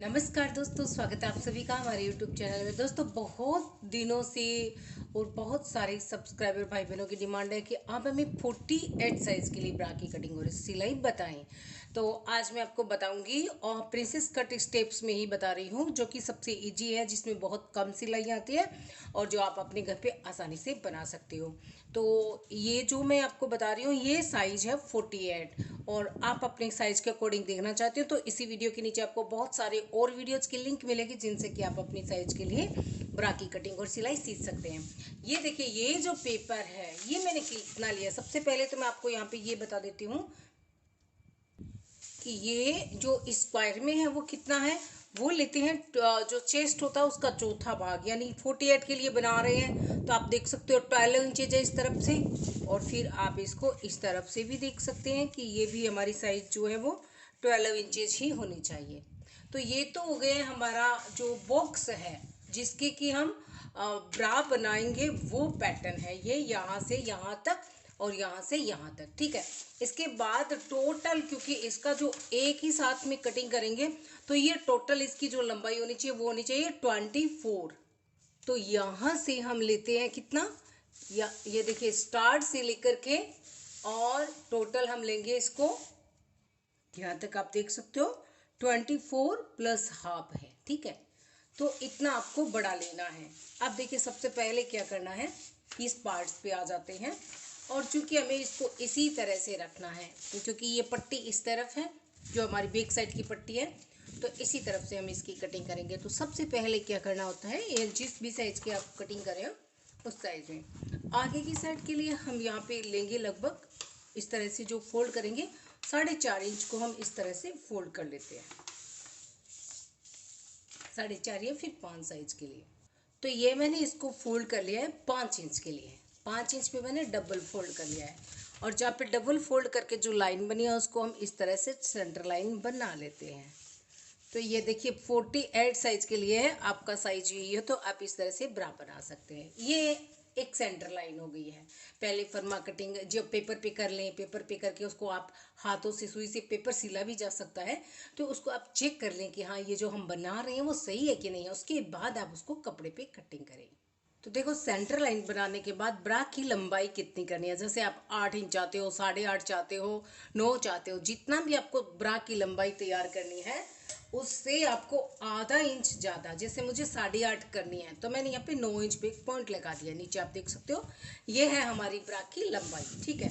नमस्कार दोस्तों, स्वागत है आप सभी का हमारे YouTube चैनल में। दोस्तों, बहुत दिनों से और बहुत सारे सब्सक्राइबर भाई बहनों की डिमांड है कि आप हमें 48 साइज के लिए ब्रा की कटिंग और सिलाई बताएं। तो आज मैं आपको बताऊंगी और प्रिंसेस कट स्टेप्स में ही बता रही हूँ, जो कि सबसे इजी है, जिसमें बहुत कम सिलाई आती है और जो आप अपने घर पे आसानी से बना सकते हो। तो ये जो मैं आपको बता रही हूँ, ये साइज है 48 और आप अपने साइज के अकॉर्डिंग देखना चाहते हो तो इसी वीडियो के नीचे आपको बहुत सारे और वीडियोज की लिंक मिलेगी, जिनसे कि आप अपनी साइज के लिए ब्रा की कटिंग और सिलाई सीख सकते हैं। ये देखिए, ये जो पेपर है ये मैंने कितना लिया। सबसे पहले तो मैं आपको यहाँ पे ये बता देती हूँ कि ये जो स्क्वायर में है वो कितना है। वो लेते हैं जो चेस्ट होता है उसका चौथा भाग, यानी 48 के लिए बना रहे हैं तो आप देख सकते हो 12 इंचेज है इस तरफ से, और फिर आप इसको इस तरफ से भी देख सकते हैं कि ये भी हमारी साइज जो है वो 12 इंचेज ही होनी चाहिए। तो ये तो हो गए हमारा जो बॉक्स है जिसके कि हम ब्रा बनाएंगे, वो पैटर्न है ये, यहाँ से यहाँ तक और यहाँ से यहाँ तक। ठीक है, इसके बाद टोटल, क्योंकि इसका जो एक ही साथ में कटिंग करेंगे तो ये टोटल इसकी जो लंबाई होनी चाहिए वो होनी चाहिए 24। तो यहाँ से हम लेते हैं कितना, या ये देखिए स्टार्ट से लेकर के और टोटल हम लेंगे इसको, यहाँ तक आप देख सकते हो 24 प्लस हाफ है। ठीक है, तो इतना आपको बड़ा लेना है। अब देखिए, सबसे पहले क्या करना है, इस पार्ट्स पे आ जाते हैं और चूंकि हमें इसको इसी तरह से रखना है, क्योंकि ये पट्टी इस तरफ है जो हमारी बैक साइड की पट्टी है, तो इसी तरफ से हम इसकी कटिंग करेंगे। तो सबसे पहले क्या करना होता है, ये जिस भी साइज की आप कटिंग करें उस साइज में आगे की साइड के लिए हम यहाँ पे लेंगे लगभग इस तरह से, जो फोल्ड करेंगे 4.5 इंच को हम इस तरह से फोल्ड कर लेते हैं, 4.5 या फिर 5 साइज के लिए। तो ये मैंने इसको फोल्ड कर लिया है 5 इंच के लिए। 5 इंच पे मैंने डबल फोल्ड कर लिया है और जहाँ पे डबल फोल्ड करके जो लाइन बनी है उसको हम इस तरह से सेंटर लाइन बना लेते हैं। तो ये देखिए 48 साइज के लिए है, आपका साइज यही है तो आप इस तरह से ब्रा बना सकते हैं। ये एक सेंटर लाइन हो गई है। पहले फर्मा कटिंग जो पेपर पे कर लें, पेपर पे करके उसको आप हाथों से सुई से पेपर सिला भी जा सकता है, तो उसको आप चेक कर लें कि हाँ ये जो हम बना रहे हैं वो सही है कि नहीं है। उसके बाद आप उसको कपड़े पे कटिंग करें। तो देखो, सेंटर लाइन बनाने के बाद ब्रा की लंबाई कितनी करनी है, जैसे आप 8 इंच चाहते हो, 8.5 चाहते हो, 9 चाहते हो, जितना भी आपको ब्रा की लंबाई तैयार करनी है उससे आपको आधा इंच ज़्यादा, जैसे मुझे 8.5 करनी है तो मैंने यहाँ पे 9 इंच पे एक पॉइंट लगा दिया। नीचे आप देख सकते हो ये है हमारी ब्रा की लंबाई। ठीक है,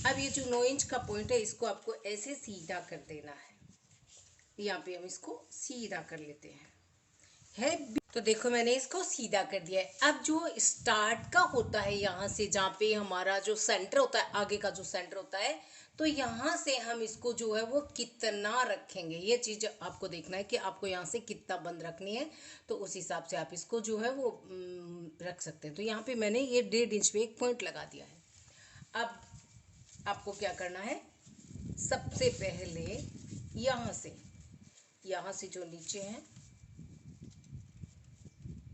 अब ये जो 9 इंच का पॉइंट है इसको आपको ऐसे सीधा कर देना है। यहाँ पे हम इसको सीधा कर लेते हैं। तो देखो, मैंने इसको सीधा कर दिया है। अब जो स्टार्ट का होता है, यहाँ से जहाँ पे हमारा जो सेंटर होता है, आगे का जो सेंटर होता है, तो यहाँ से हम इसको जो है वो कितना रखेंगे, ये चीज आपको देखना है कि आपको यहाँ से कितना बंद रखनी है। तो उस हिसाब से आप इसको जो है वो रख सकते हैं। तो यहाँ पे मैंने ये 1.5 इंच पे एक पॉइंट लगा दिया है। अब आपको क्या करना है, सबसे पहले यहाँ से जो नीचे है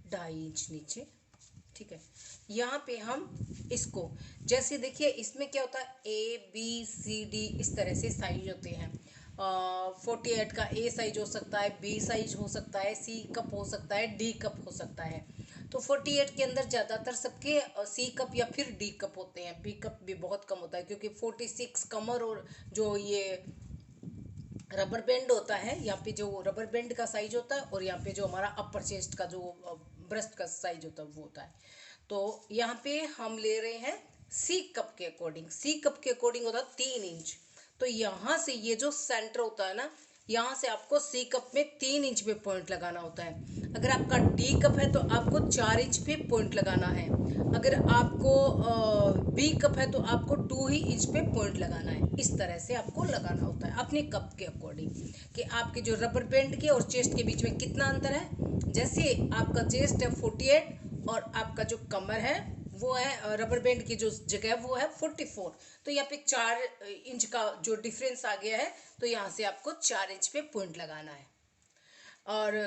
2.5 इंच नीचे, ठीक है, यहाँ पे हम इसको, जैसे देखिए इसमें क्या होता है, ABCD इस तरह से साइज होते हैं। 48 का A साइज हो सकता है, B साइज हो सकता है, C कप हो सकता है, D कप हो सकता है। तो 48 के अंदर ज़्यादातर सबके C कप या फिर D कप होते हैं। B कप भी बहुत कम होता है, क्योंकि 46 कमर और जो ये रबर बैंड होता है, यहाँ पे जो रबर बैंड का साइज होता है और यहाँ पे जो हमारा अपर चेस्ट का जो ब्रेस्ट का साइज होता है वो होता है। तो यहाँ पे हम ले रहे हैं सी कप के अकॉर्डिंग। सी कप के अकॉर्डिंग होता है 3 इंच। तो यहाँ से ये जो सेंटर होता है ना, यहाँ से आपको सी कप में 3 इंच पे पॉइंट लगाना होता है। अगर आपका डी कप है तो आपको 4 इंच पे पॉइंट लगाना है। अगर आपको बी कप है तो आपको 2 ही इंच पे पॉइंट लगाना है। इस तरह से आपको लगाना होता है अपने कप के अकॉर्डिंग, कि आपके जो रबर बैंड के और चेस्ट के बीच में कितना अंतर है। जैसे आपका चेस्ट है 48 और आपका जो कमर है वो है, रबर बैंड की जो जगह है वो है 44, तो यहाँ पे 4 इंच का जो डिफरेंस आ गया है, तो यहाँ से आपको 4 इंच पे पॉइंट लगाना है। और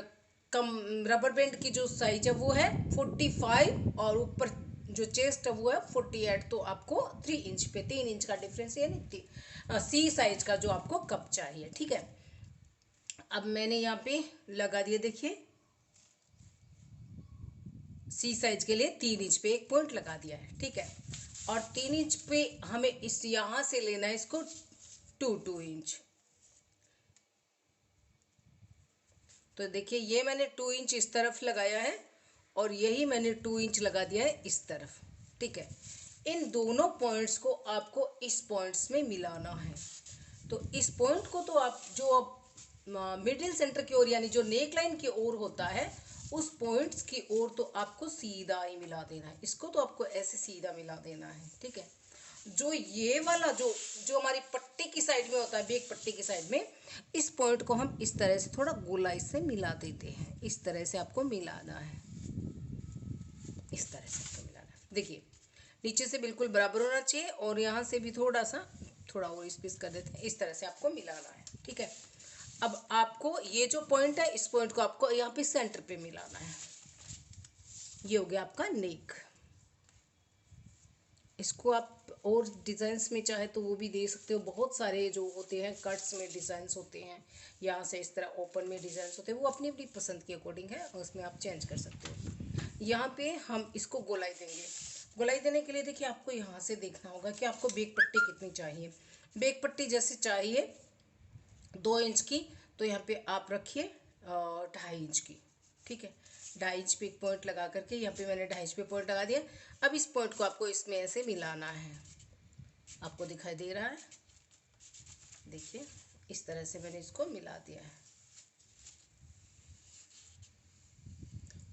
कम रबर बैंड की जो साइज है वो है 45 और ऊपर जो चेस्ट है वो है 48, तो आपको 3 इंच पे 3 इंच का डिफरेंस, यानी सी साइज का जो आपको कप चाहिए। ठीक है, अब मैंने यहाँ पे लगा दिया, देखिए सी साइज के लिए 3 इंच पे एक पॉइंट लगा दिया है, ठीक है। और 3 इंच पे हमें इस यहां से लेना है इसको 2 इंच। तो देखिए ये मैंने 2 इंच इस तरफ लगाया है और यही मैंने 2 इंच लगा दिया है इस तरफ, ठीक है। इन दोनों पॉइंट्स को आपको इस पॉइंट्स में मिलाना है। तो इस पॉइंट को तो आप जो मिडिल सेंटर की ओर यानी जो नेक लाइन की ओर होता है उस पॉइंट्स की ओर तो आपको सीधा ही मिला देना है। इसको तो आपको ऐसे सीधा मिला देना है, ठीक है। जो ये वाला जो जो हमारी पट्टी की साइड में होता है, बैक पट्टी की साइड में, इस पॉइंट को हम इस तरह से थोड़ा गोलाई से मिला देते हैं। इस तरह से आपको मिलाना है, इस तरह से आपको मिलाना है। देखिए नीचे से बिल्कुल बराबर होना चाहिए और यहाँ से भी थोड़ा और स्पेस कर देते हैं। इस तरह से आपको मिलाना है, ठीक है। अब आपको ये जो पॉइंट है इस पॉइंट को आपको यहाँ पे सेंटर पे मिलाना है। ये हो गया आपका नेक। इसको आप और डिज़ाइंस में चाहे तो वो भी दे सकते हो। बहुत सारे जो होते हैं कट्स में डिज़ाइंस होते हैं, यहाँ से इस तरह ओपन में डिज़ाइंस होते हैं, वो अपनी अपनी पसंद के अकॉर्डिंग है और उसमें आप चेंज कर सकते हो। यहाँ पे हम इसको गोलाई देंगे। गोलाई देने के लिए देखिए आपको यहाँ से देखना होगा कि आपको बैक पट्टी कितनी चाहिए। बैक पट्टी जैसे चाहिए 2 इंच की, तो यहाँ पे आप रखिए 2.5 इंच की, ठीक है। 2.5 इंच पे एक पॉइंट लगा करके यहाँ पे मैंने 2.5 इंच पे पॉइंट लगा दिया। अब इस पॉइंट को आपको इसमें ऐसे मिलाना है। आपको दिखाई दे रहा है, देखिए इस तरह से मैंने इसको मिला दिया है।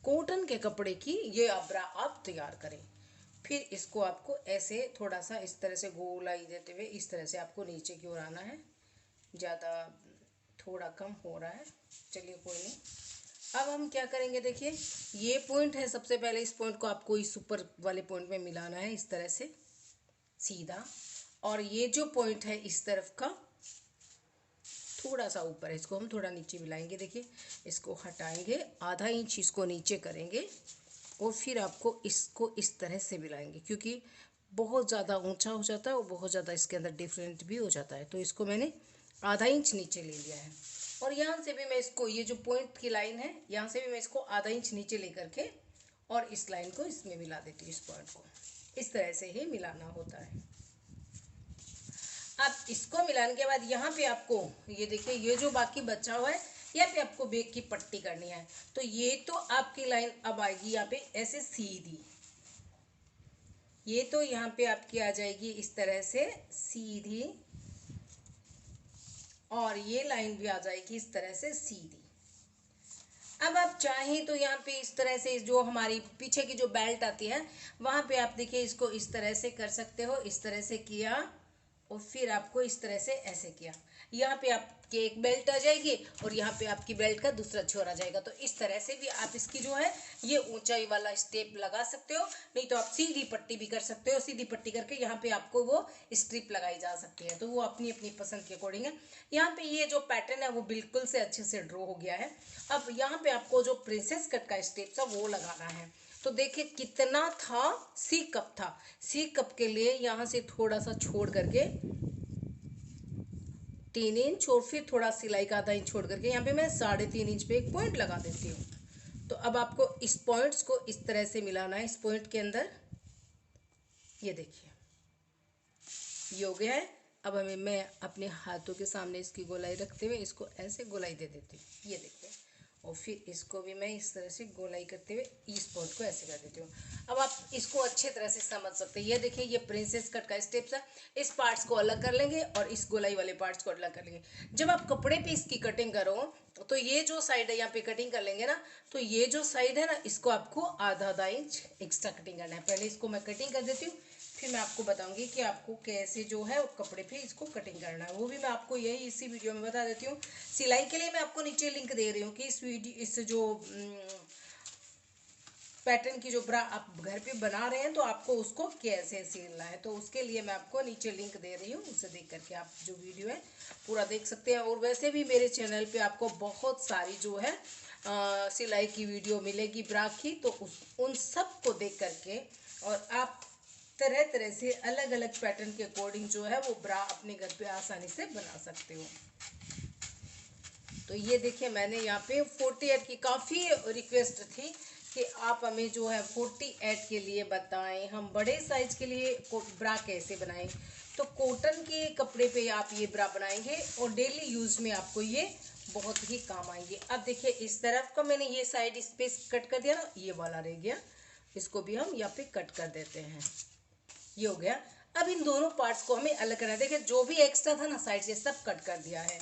कॉटन के कपड़े की ये अब्रा आप तैयार करें। फिर इसको आपको ऐसे थोड़ा सा इस तरह से गोलाई देते हुए इस तरह से आपको नीचे की ओर आना है। ज़्यादा थोड़ा कम हो रहा है, चलिए कोई नहीं। अब हम क्या करेंगे, देखिए ये पॉइंट है, सबसे पहले इस पॉइंट को आपको इस ऊपर वाले पॉइंट में मिलाना है इस तरह से सीधा। और ये जो पॉइंट है इस तरफ का थोड़ा सा ऊपर है, इसको हम थोड़ा नीचे मिलाएंगे। देखिए इसको हटाएंगे, 1/2 इंच इसको नीचे करेंगे और फिर आपको इसको इस तरह से मिलाएंगे, क्योंकि बहुत ज़्यादा ऊंचा हो जाता है और बहुत ज़्यादा इसके अंदर डिफरेंट भी हो जाता है। तो इसको मैंने 1/2 इंच नीचे ले लिया है और यहाँ से भी मैं इसको, ये जो पॉइंट की लाइन है यहाँ से भी मैं इसको 1/2 इंच नीचे ले करके और इस लाइन को इसमें मिला देती हूँ। इस पॉइंट को इस तरह से ही मिलाना होता है। अब इसको मिलाने के बाद यहाँ पे आपको ये देखिए ये जो बाकी बचा हुआ है यहाँ पे आपको बैक की पट्टी करनी है। तो ये तो आपकी लाइन अब आएगी यहाँ पे ऐसे सीधी, ये तो यहाँ पे आपकी आ जाएगी इस तरह से सीधी और ये लाइन भी आ जाएगी इस तरह से सीधी। अब आप चाहें तो यहाँ पे इस तरह से जो हमारी पीछे की जो बेल्ट आती है वहां पे आप देखिए इसको इस तरह से कर सकते हो। इस तरह से किया और फिर आपको इस तरह से ऐसे किया, यहाँ पे आपकी एक बेल्ट आ जाएगी और यहाँ पे आपकी बेल्ट का दूसरा छोर आ जाएगा। तो इस तरह से भी आप इसकी जो है ये ऊंचाई वाला स्टेप लगा सकते हो, नहीं तो आप सीधी पट्टी भी कर सकते हो। सीधी पट्टी करके यहाँ पे आपको वो स्ट्रिप लगाई जा सकती है, तो वो अपनी अपनी पसंद के अकॉर्डिंग है। यहाँ पे ये जो पैटर्न है वो बिल्कुल से अच्छे से ड्रॉ हो गया है। अब यहाँ पे आपको जो प्रिंसेस कट का स्टेप था वो लगाना है। तो देखिए कितना था, सी कप था। सी कप के लिए यहाँ से थोड़ा सा छोड़ करके 3 इंच और फिर थोड़ा सिलाई का 1/2 इंच छोड़ करके यहाँ पे मैं 3.5 इंच पे एक पॉइंट लगा देती हूँ। तो अब आपको इस पॉइंट्स को इस तरह से मिलाना है। इस पॉइंट के अंदर ये देखिए ये हो गया है। अब हमें मैं अपने हाथों के सामने इसकी गोलाई रखते हुए इसको ऐसे गोलाई दे देती हूँ, ये देखिए। और फिर इसको भी मैं इस तरह से गोलाई करते हुए इस पॉइंट को ऐसे कर देती हूँ। अब आप इसको अच्छे तरह से समझ सकते हैं। ये देखिए ये प्रिंसेस कट का स्टेप्स है। इस पार्ट्स को अलग कर लेंगे और इस गोलाई वाले पार्ट्स को अलग कर लेंगे। जब आप कपड़े पे इसकी कटिंग करो तो ये जो साइड है यहाँ पे कटिंग कर लेंगे ना, तो ये जो साइड है ना इसको आपको 1/2 इंच एक्स्ट्रा कटिंग करना है। पहले इसको मैं कटिंग कर देती हूँ, फिर मैं आपको बताऊंगी कि आपको कैसे जो है कपड़े पे इसको कटिंग करना है। वो भी मैं आपको यही इसी वीडियो में बता देती हूँ। सिलाई के लिए मैं आपको नीचे लिंक दे रही हूँ कि इस जो पैटर्न की जो ब्रा आप घर पे बना रहे हैं तो आपको उसको कैसे सिलना है, तो उसके लिए मैं आपको नीचे लिंक दे रही हूँ। उसे देख करके आप जो वीडियो है पूरा देख सकते हैं। और वैसे भी मेरे चैनल पे आपको बहुत सारी जो है सिलाई की वीडियो मिलेगी ब्रा की, तो उन सब को देख करके और आप तरह तरह से अलग अलग पैटर्न के अकॉर्डिंग जो है वो ब्रा अपने घर पे आसानी से बना सकते हो। तो ये देखिए मैंने यहाँ पे 48 की काफ़ी रिक्वेस्ट थी कि आप हमें जो है 48 के लिए बताएं, हम बड़े साइज के लिए ब्रा कैसे बनाएं। तो कॉटन के कपड़े पे आप ये ब्रा बनाएंगे और डेली यूज में आपको ये बहुत ही काम आएंगे। अब देखिए इस तरफ का मैंने ये साइड स्पेस कट कर दिया ना, ये वाला रह गया, इसको भी हम यहाँ पे कट कर देते हैं। ये हो गया। अब इन दोनों पार्ट्स को हमें अलग करना है। देखिए जो भी एक्स्ट्रा था ना साइड से सब कट कर दिया है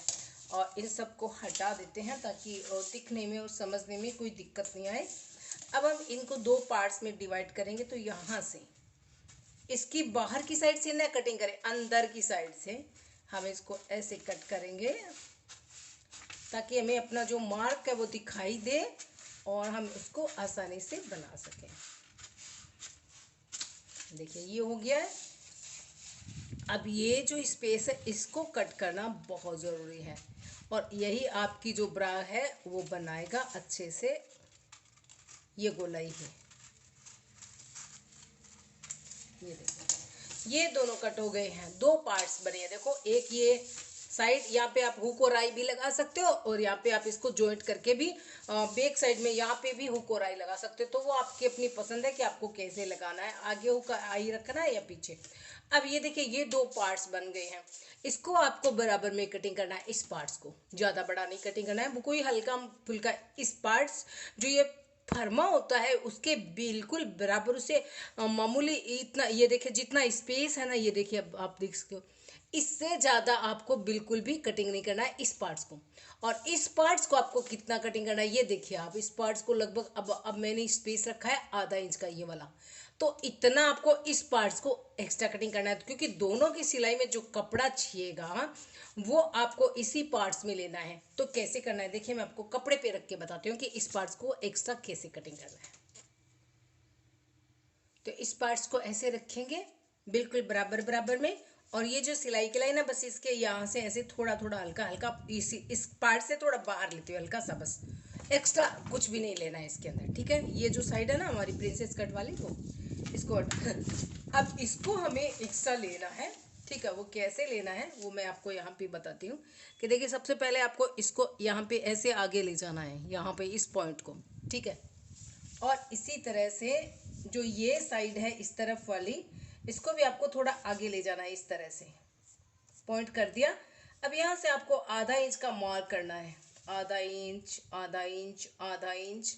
और इन सबको हटा देते हैं ताकि दिखने में और समझने में कोई दिक्कत नहीं आए। अब हम इनको दो पार्ट्स में डिवाइड करेंगे। तो यहाँ से इसकी बाहर की साइड से ना कटिंग करें, अंदर की साइड से हम इसको ऐसे कट करेंगे ताकि हमें अपना जो मार्क है वो दिखाई दे और हम उसको आसानी से बना सकें। देखिए ये हो गया है। अब ये जो स्पेस है इसको कट करना बहुत ज़रूरी है और यही आपकी जो ब्रा है वो बनाएगा अच्छे से ये गोलाई है। ये देखो ये दोनों कट हो गए हैं, दो पार्ट्स बने हैं। देखो एक ये साइड, यहाँ पे आप हुक और आई भी लगा सकते हो और यहाँ पे आप इसको जॉइंट करके भी बैक साइड में यहाँ पे भी हुक और आई लगा सकते हो। तो वो आपकी अपनी पसंद है कि आपको कैसे लगाना है, आगे हुक आई रखना है या पीछे। अब ये देखिए ये दो पार्ट्स बन गए हैं, इसको आपको बराबर में कटिंग करना है। इस पार्ट्स को ज़्यादा बड़ा नहीं कटिंग करना है, वो कोई हल्का फुल्का इस पार्ट्स जो ये फरमा होता है उसके बिल्कुल बराबर, उसे मामूली इतना, ये देखिए जितना स्पेस है ना, ये देखिए अब आप देख सकते हो, इससे ज़्यादा आपको बिल्कुल भी कटिंग नहीं करना है इस पार्ट्स को। और इस पार्ट्स को आपको कितना कटिंग करना है ये देखिए आप, इस पार्ट्स को लगभग अब मैंने स्पेस रखा है आधा इंच का ये वाला, तो इतना आपको इस पार्ट्स को एक्स्ट्रा कटिंग करना है। क्योंकि दोनों की सिलाई में जो कपड़ा छिएगा वो आपको इसी पार्ट्स में लेना है। तो कैसे करना है देखिए मैं आपको कपड़े पे रख के बताती हूँ कि इस पार्ट्स को एक्स्ट्रा कैसे कटिंग करना है। तो इस पार्ट्स को ऐसे रखेंगे बिल्कुल बराबर बराबर में, और ये जो सिलाई की लाइन है बस इसके यहाँ से ऐसे थोड़ा थोड़ा हल्का हल्का इस पार्ट से थोड़ा बाहर लेते हो हल्का सा, बस एक्स्ट्रा कुछ भी नहीं लेना है इसके अंदर। ठीक है, ये जो साइड है ना हमारी प्रिंसेस कट वाली वो इसको अब इसको हमें एक्स्ट्रा लेना है। ठीक है, वो कैसे लेना है वो मैं आपको यहाँ पे बताती हूँ कि देखिए सबसे पहले आपको इसको यहाँ पे ऐसे आगे ले जाना है, यहाँ पे इस पॉइंट को। ठीक है, और इसी तरह से जो ये साइड है इस तरफ वाली, इसको भी आपको थोड़ा आगे ले जाना है, इस तरह से पॉइंट कर दिया। अब यहाँ से आपको आधा इंच का मार्क करना है, आधा इंच आधा इंच आधा इंच,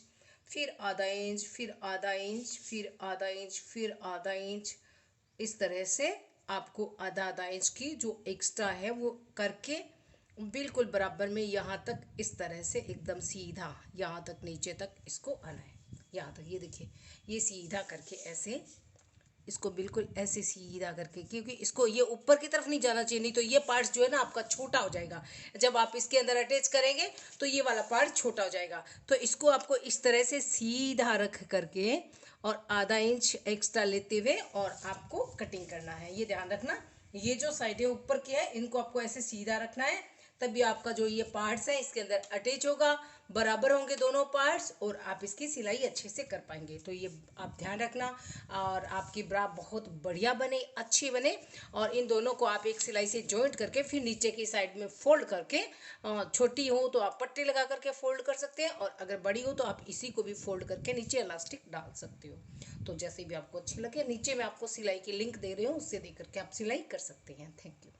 फिर आधा इंच फिर आधा इंच फिर आधा इंच फिर आधा इंच, इस तरह से आपको आधा आधा इंच की जो एक्स्ट्रा है वो करके बिल्कुल बराबर में यहाँ तक इस तरह से एकदम सीधा यहाँ तक नीचे तक इसको आना है, यहाँ तक। ये देखिए ये सीधा करके ऐसे इसको बिल्कुल ऐसे सीधा करके, क्योंकि इसको ये ऊपर की तरफ नहीं जाना चाहिए, नहीं तो ये पार्ट्स जो है ना आपका छोटा हो जाएगा। जब आप इसके अंदर अटैच करेंगे तो ये वाला पार्ट छोटा हो जाएगा। तो इसको आपको इस तरह से सीधा रख करके और आधा इंच एक्स्ट्रा लेते हुए और आपको कटिंग करना है। ये ध्यान रखना, ये जो साइडें ऊपर की है इनको आपको ऐसे सीधा रखना है, तभी आपका जो ये पार्ट्स है इसके अंदर अटैच होगा, बराबर होंगे दोनों पार्ट्स और आप इसकी सिलाई अच्छे से कर पाएंगे। तो ये आप ध्यान रखना और आपकी ब्रा बहुत बढ़िया बने, अच्छी बने। और इन दोनों को आप एक सिलाई से जॉइंट करके फिर नीचे की साइड में फोल्ड करके, छोटी हो तो आप पट्टी लगा करके फोल्ड कर सकते हैं और अगर बड़ी हो तो आप इसी को भी फोल्ड करके नीचे इलास्टिक डाल सकते हो। तो जैसे भी आपको अच्छी लगे, नीचे में आपको सिलाई की लिंक दे रही हूँ, उससे देख करके आप सिलाई कर सकते हैं। Thank you.